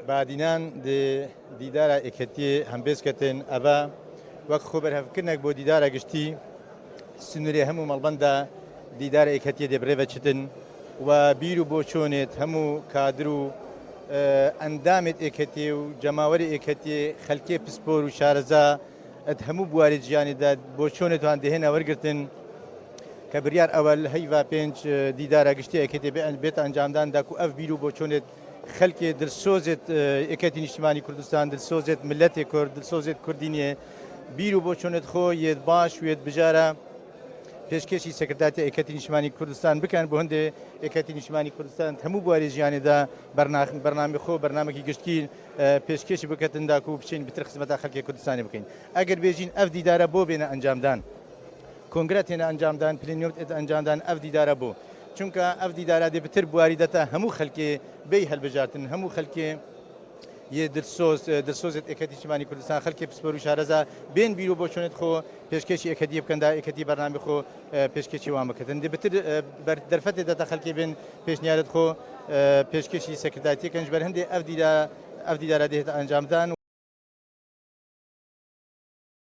بعدینان دیدارە ئێکەتی هەمبێزکەتن ئەڤە وەک خۆبەرهەفکردنێک بۆ دیدارە گشتی سنوورێ هەموو مەڵبەندا دیدارە ئێکەتیە دەبرێڤە چتن و بیر و بۆ چۆنێت هەموو کادر و ئەندامێت ئێکەتی و جەماوەری ئێکەتی خەلکێ پسپۆر و شارەزا ئەت هەموو بواری جیانیدا بۆ چۆنێتوان دەهێنە وەرگرتن کە بریار ئەوە هەیڤ پێنج دیدارە گشتی ئێکەتی بێت ئەنجامداندا و ئەف بیر و بۆ چۆنێت خەلکێ دلسۆزێت ئێکەتی نیشتیمانی کوردستان دلسۆزێت ملەتێ کورد دلسۆزێت کوردینێ بیر و بۆ چۆنێت خۆ یێت باش وێت بژارە پێشکەشی سەکرتاتی ئێکەتی نیشتیمانی کوردستان بکەن بۆ هەندێ ئێکەتی نیشتیمانی کوردستان هەموو بواری ژیانێدا بەرنامەی خۆ بەرنامەی گشتگیر پێشکەشی بکەتندا و بچین بتر خزمەتە خەڵکی کوردستانی بکەین ئەگەر بێژین ئەف دیدارە بۆ بێنە ئەنجامدان کۆنگرەت هێنە ئەنجامدان پلێنیۆت ئەنجامدان ئەف دیدارە بۆ چونکە ئەف دیدارە دێ بتر بواری دەتا هەموو خەلکێ بێی هەلبژارتن هەموو خەلکێ یە دلسۆزێت ئێکەتی نیشتیمانی کوردستان خەلکی پسپۆر و شارەزا بێن بیر و بۆ چۆنێت خۆ پێشکەشی ئێکەتی بکەندا ئێکەتی بەرنامەی خۆ پێشکەشی وان بکەن دێ بتر دەرفەتێ دەتا خەلکی بێن پێشنیارەت خۆ پێشکەشی سەکرتاتیەکەنج بەر هەندێ ئەف دیدارە دێتە ئەنجامدان